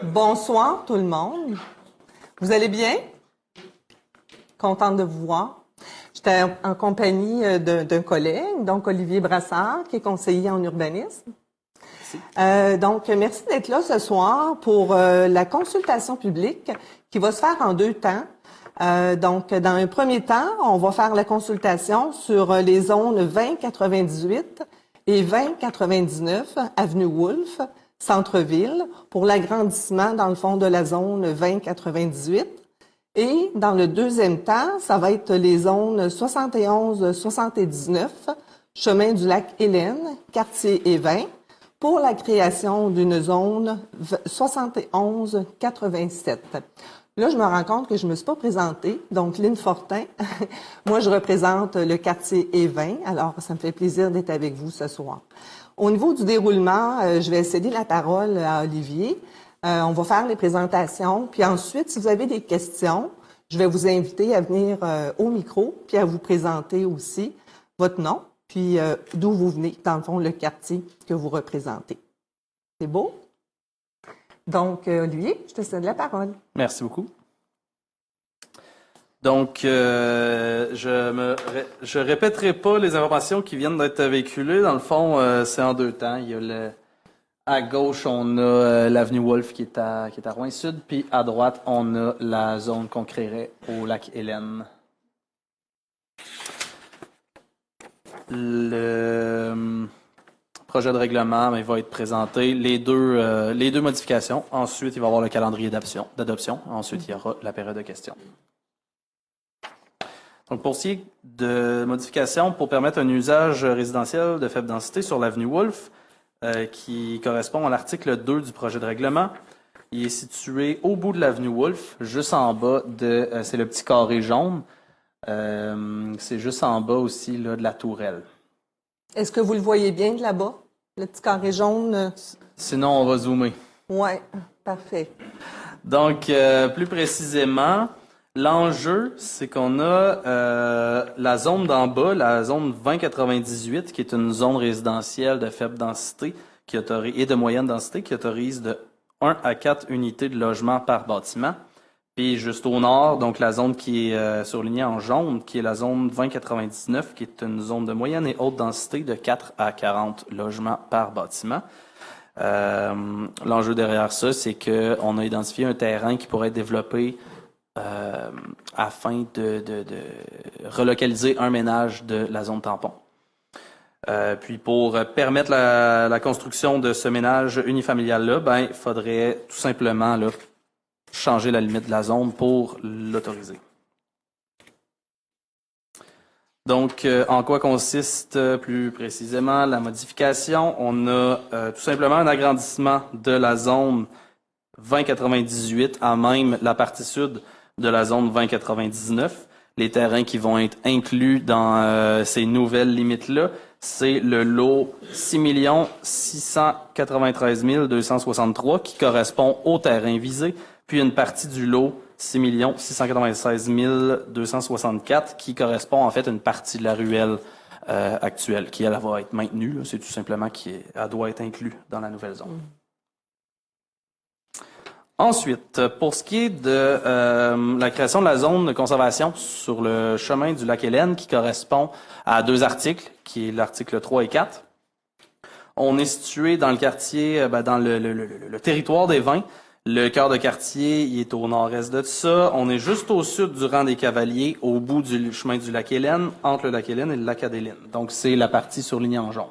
Bonsoir tout le monde. Vous allez bien? Contente de vous voir. J'étais en compagnie d'un collègue, donc Olivier Brassard, qui est conseiller en urbanisme. Donc, merci d'être là ce soir pour la consultation publique qui va se faire en 2 temps. Donc, dans un premier temps, on va faire la consultation sur les zones 2098 et 2099, avenue Wolfe, centre-ville, pour l'agrandissement, dans le fond, de la zone 2098. Et dans le deuxième temps, ça va être les zones 71-79, chemin du lac Hélène, quartier Évin, pour la création d'une zone 71-87. Là, je me rends compte que je ne me suis pas présentée. Donc, Lynne Fortin, moi, je représente le quartier Évin. Alors, ça me fait plaisir d'être avec vous ce soir. Au niveau du déroulement, je vais céder la parole à Olivier. On va faire les présentations. Puis ensuite, si vous avez des questions, je vais vous inviter à venir au micro puis à vous présenter aussi votre nom, puis d'où vous venez, dans le fond, le quartier que vous représentez. C'est beau? Donc, Olivier, je te cède la parole. Merci beaucoup. Donc, je répéterai pas les informations qui viennent d'être véhiculées. Dans le fond, c'est en 2 temps. Il y a à gauche, on a l'avenue Wolfe qui est à Rouyn-Sud, puis à droite, on a la zone qu'on créerait au lac Hélène. Le projet de règlement va être présenté, les deux modifications. Ensuite, il va y avoir le calendrier d'adoption. Ensuite, il y aura la période de questions. Donc, pour ce qui est de modifications pour permettre un usage résidentiel de faible densité sur l'avenue Wolfe, qui correspond à l'article 2 du projet de règlement, il est situé au bout de l'avenue Wolfe, juste en bas c'est le petit carré jaune. C'est juste en bas aussi là, de la tourelle. Est-ce que vous le voyez bien de là-bas, le petit carré jaune? Sinon, on va zoomer. Oui, parfait. Donc, plus précisément, l'enjeu, c'est qu'on a la zone d'en bas, la zone 2098, qui est une zone résidentielle de faible densité et de moyenne densité, qui autorise de 1 à 4 unités de logement par bâtiment. Puis juste au nord, donc la zone qui est surlignée en jaune, qui est la zone 2099, qui est une zone de moyenne et haute densité de 4 à 40 logements par bâtiment. L'enjeu derrière ça, c'est qu'on a identifié un terrain qui pourrait être développé afin de relocaliser un ménage de la zone tampon. Puis pour permettre la construction de ce ménage unifamilial-là, il faudrait tout simplement changer la limite de la zone pour l'autoriser. Donc, en quoi consiste plus précisément la modification? On a tout simplement un agrandissement de la zone 2098 à même la partie sud de la zone 2099. Les terrains qui vont être inclus dans ces nouvelles limites-là, c'est le lot 6 693 263 qui correspond au terrain visé, puis une partie du lot 6 696 264 qui correspond en fait à une partie de la ruelle actuelle, qui elle va être maintenue. C'est tout simplement qu'elle doit être inclue dans la nouvelle zone. Ensuite, pour ce qui est de la création de la zone de conservation sur le chemin du lac Hélène, qui correspond à 2 articles, qui est l'article 3 et 4, on est situé dans le quartier, dans le territoire des Vins. Le cœur de quartier, il est au nord-est de ça. On est juste au sud du rang des Cavaliers, au bout du chemin du lac Hélène, entre le lac Hélène et le lac Adéline. Donc, c'est la partie surlignée en jaune.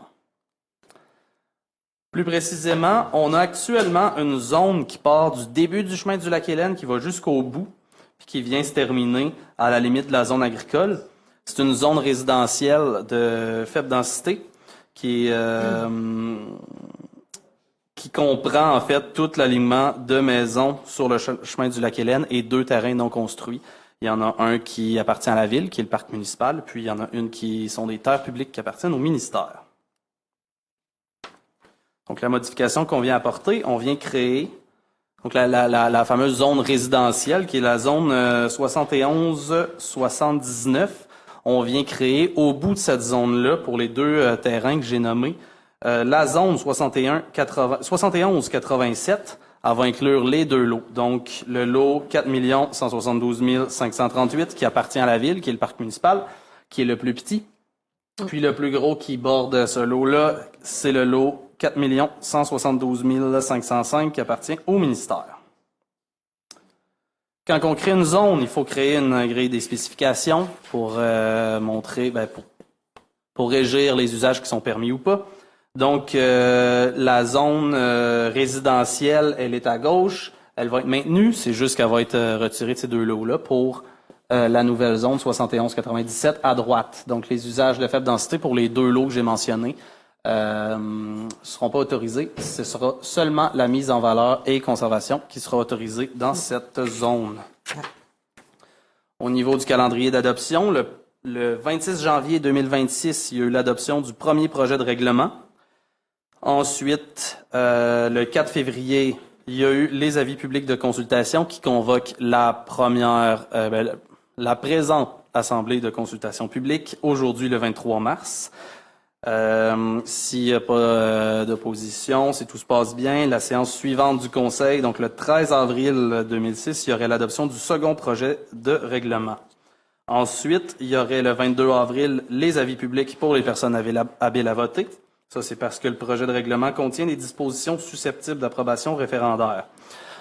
Plus précisément, on a actuellement une zone qui part du début du chemin du lac Hélène, qui va jusqu'au bout, puis qui vient se terminer à la limite de la zone agricole. C'est une zone résidentielle de faible densité qui comprend en fait tout l'alignement de maisons sur le chemin du lac Hélène et 2 terrains non construits. Il y en a un qui appartient à la ville, qui est le parc municipal, puis il y en a une qui sont des terres publiques qui appartiennent au ministère. Donc, la modification qu'on vient apporter, on vient créer donc la fameuse zone résidentielle, qui est la zone 71-79. on vient créer au bout de cette zone-là, pour les deux terrains que j'ai nommés, la zone 71-87, elle va inclure les deux lots. Donc, le lot 4 172 538 qui appartient à la ville, qui est le parc municipal, qui est le plus petit. Puis le plus gros qui borde ce lot-là, c'est le lot 4 172 505 qui appartient au ministère. Quand on crée une zone, il faut créer une grille des spécifications pour montrer, pour régir les usages qui sont permis ou pas. Donc, la zone résidentielle, elle est à gauche, elle va être maintenue, c'est juste qu'elle va être retirée de ces deux lots-là pour la nouvelle zone 71-97 à droite. Donc, les usages de faible densité pour les deux lots que j'ai mentionnés ne seront pas autorisés. Ce sera seulement la mise en valeur et conservation qui sera autorisée dans cette zone. Au niveau du calendrier d'adoption, le 26 janvier 2026, il y a eu l'adoption du premier projet de règlement. Ensuite, le 4 février, il y a eu les avis publics de consultation qui convoquent la présente assemblée de consultation publique, aujourd'hui le 23 mars. S'il n'y a pas d'opposition, si tout se passe bien, la séance suivante du Conseil, donc le 13 avril 2006, il y aurait l'adoption du second projet de règlement. Ensuite, il y aurait le 22 avril les avis publics pour les personnes habiles à voter. Ça, c'est parce que le projet de règlement contient des dispositions susceptibles d'approbation référendaire.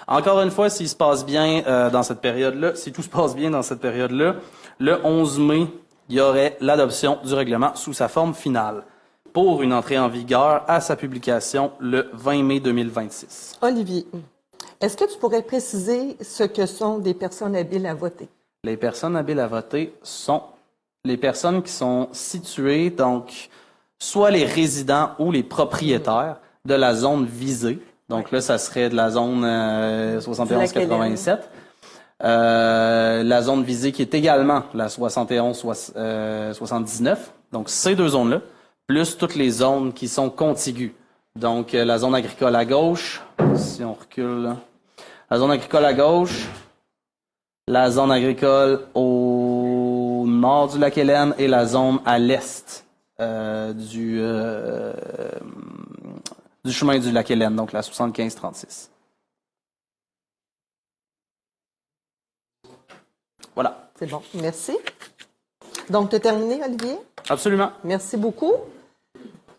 Encore une fois, s'il se passe bien dans cette période-là, si tout se passe bien dans cette période-là, le 11 mai, il y aurait l'adoption du règlement sous sa forme finale pour une entrée en vigueur à sa publication le 20 mai 2026. Olivier, est-ce que tu pourrais préciser ce que sont des personnes habiles à voter? Les personnes habiles à voter sont les personnes qui sont situées, donc, soit les résidents ou les propriétaires de la zone visée. Donc là, ça serait de la zone 71-87. La zone visée qui est également la 71-79. Donc, ces deux zones-là, plus toutes les zones qui sont contiguës. Donc, la zone agricole à gauche, si on recule là. La zone agricole à gauche, la zone agricole au nord du lac Hélène et la zone à l'est du chemin du lac Hélène, donc la 75-36. Voilà. C'est bon, merci. Donc, tu as terminé, Olivier? Absolument. Merci beaucoup.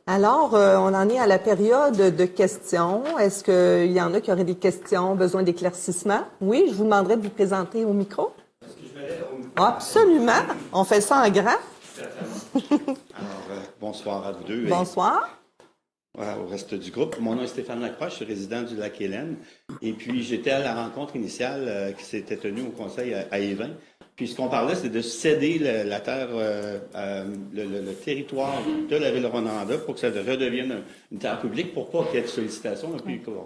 Alors, on en est à la période de questions. Est-ce qu'il y en a qui auraient des questions, besoin d'éclaircissement? Oui, je vous demanderai de vous présenter au micro. Est-ce que je vais aller au micro? Absolument. On fait ça en grand. Alors, bonsoir à vous deux. Bonsoir. Au reste du groupe. Mon nom est Stéphane Lacroix, je suis résident du lac Hélène. Et puis, j'étais à la rencontre initiale qui s'était tenue au conseil à Évin. Puis, ce qu'on parlait, c'est de céder la terre, le territoire de la ville de Rwanda pour que ça redevienne une terre publique, pour pas qu'il y ait de sollicitation,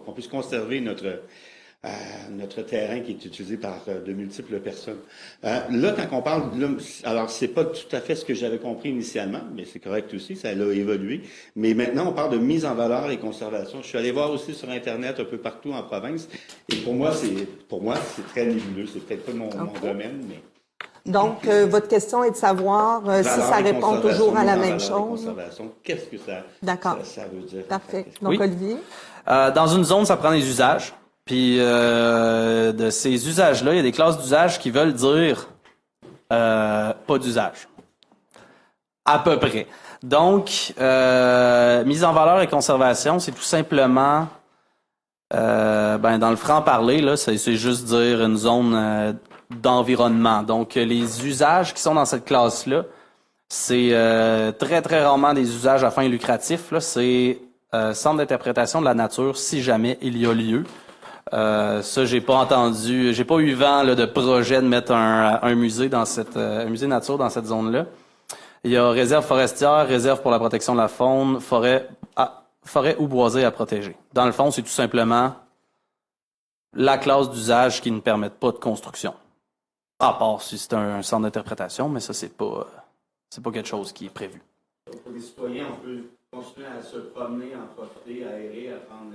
qu'on puisse conserver notre terrain qui est utilisé par de multiples personnes. Là, quand on parle, alors c'est pas tout à fait ce que j'avais compris initialement, mais c'est correct aussi, ça a évolué. Mais maintenant, on parle de mise en valeur et conservation. Je suis allé voir aussi sur Internet un peu partout en province, et pour moi, c'est très nébuleux. C'est peut-être pas mon domaine, mais. Donc, votre question est de savoir si ça répond toujours à la même chose. Qu'est-ce que ça veut dire? Parfait. Donc, oui. Olivier? Dans une zone, ça prend des usages. Puis, de ces usages-là, il y a des classes d'usage qui veulent dire pas d'usage. À peu près. Donc, mise en valeur et conservation, c'est tout simplement, dans le franc-parler, là, c'est juste dire une zone d'environnement. Donc, les usages qui sont dans cette classe-là, c'est très, très rarement des usages à fin lucratif. Là, c'est centre d'interprétation de la nature, si jamais il y a lieu. Ça, j'ai pas eu vent là, de projet de mettre un musée dans un musée nature dans cette zone-là. Il y a réserve forestière, réserve pour la protection de la faune, forêt ou boisée à protéger. Dans le fond, c'est tout simplement la classe d'usage qui ne permet pas de construction. À part si c'est un centre d'interprétation, mais ça, c'est pas quelque chose qui est prévu. Pour les citoyens, on peut continuer à se promener, en profiter, à aérer, à prendre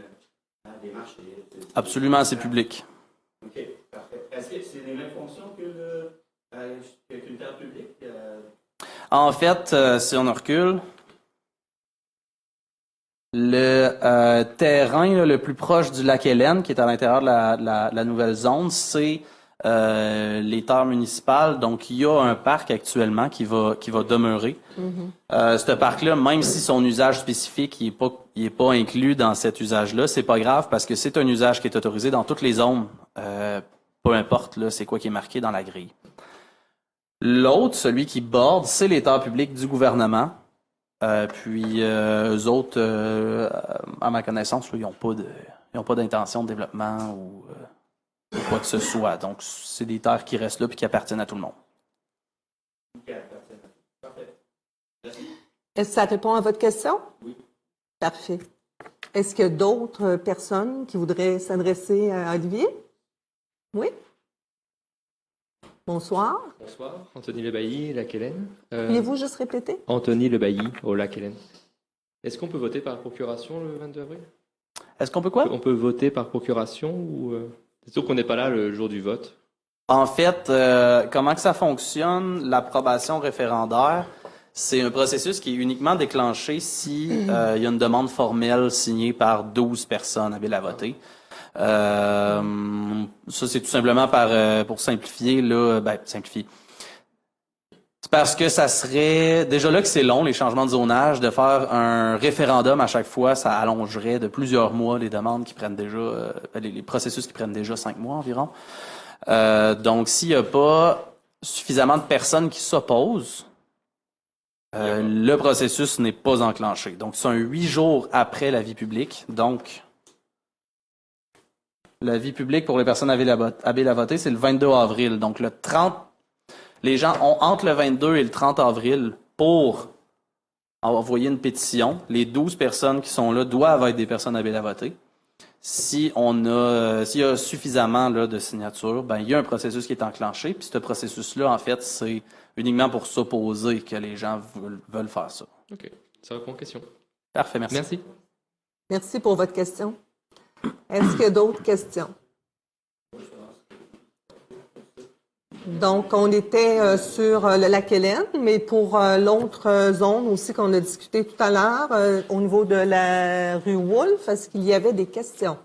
la démarche. Absolument, c'est public. OK, parfait. Est-ce que c'est les mêmes fonctions qu'une terre publique? En fait, si on recule, le terrain là, le plus proche du lac Hélène, qui est à l'intérieur de la nouvelle zone, c'est les terres municipales. Donc, il y a un parc actuellement qui va demeurer. Ce parc-là, même si son usage spécifique il est pas inclus dans cet usage-là, c'est pas grave parce que c'est un usage qui est autorisé dans toutes les zones, peu importe là, c'est quoi qui est marqué dans la grille. L'autre, celui qui borde, c'est les terres publiques du gouvernement. Puis eux autres, à ma connaissance, là, ils n'ont pas d'intention de développement ou quoi que ce soit. Donc, c'est des terres qui restent là et qui appartiennent à tout le monde. Est-ce que ça répond à votre question? Oui. Parfait. Est-ce qu'il y a d'autres personnes qui voudraient s'adresser à Olivier? Oui? Bonsoir. Bonsoir, Anthony Lebailly, Lac Hélène. Pourriez-vous juste répéter? Anthony Lebailly, au Lac Hélène. Est-ce qu'on peut voter par procuration le 22 avril? Est-ce qu'on peut quoi? On peut voter par procuration ou... C'est sûr qu'on n'est pas là le jour du vote. En fait, comment que ça fonctionne, l'approbation référendaire, c'est un processus qui est uniquement déclenché si il y a une demande formelle signée par 12 personnes habiles à voter. Ça, c'est tout simplement pour simplifier, là, simplifier. C'est parce que ça serait, déjà là que c'est long, les changements de zonage, de faire un référendum à chaque fois, ça allongerait de plusieurs mois les demandes qui prennent déjà, les processus qui prennent déjà 5 mois environ. Donc, s'il n'y a pas suffisamment de personnes qui s'opposent, le processus n'est pas enclenché. Donc, c'est 8 jours après la vie publique. Donc, la vie publique pour les personnes habiles à voter, c'est le 22 avril. Donc, le 30, les gens ont entre le 22 et le 30 avril pour envoyer une pétition. Les 12 personnes qui sont là doivent être des personnes habiles à voter. S'il y a suffisamment là, de signatures, il y a un processus qui est enclenché. Puis ce processus-là, en fait, c'est uniquement pour s'opposer que les gens veulent faire ça. OK. Ça répond aux questions. Parfait, merci. Merci. Merci pour votre question. Est-ce qu'il y a d'autres questions? Donc, on était sur le lac Hélène, mais pour l'autre zone aussi qu'on a discuté tout à l'heure, au niveau de la rue Wolfe, est-ce qu'il y avait des questions?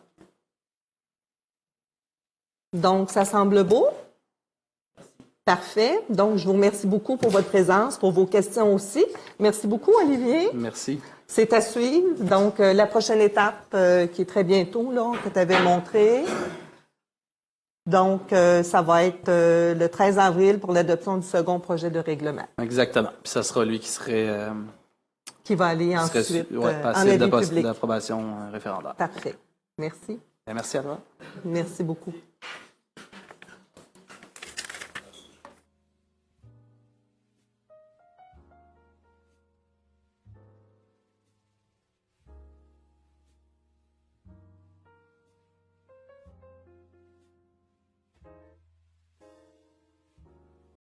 Donc, ça semble beau? Parfait. Donc, je vous remercie beaucoup pour votre présence, pour vos questions aussi. Merci beaucoup, Olivier. Merci. C'est à suivre. Donc, la prochaine étape qui est très bientôt, là, que tu avais montré. Donc, ça va être le 13 avril pour l'adoption du second projet de règlement. Exactement. Puis ça sera lui qui serait... qui va aller ensuite en avis public. D'approbation référendaire. Parfait. Merci. Merci à toi. Merci beaucoup.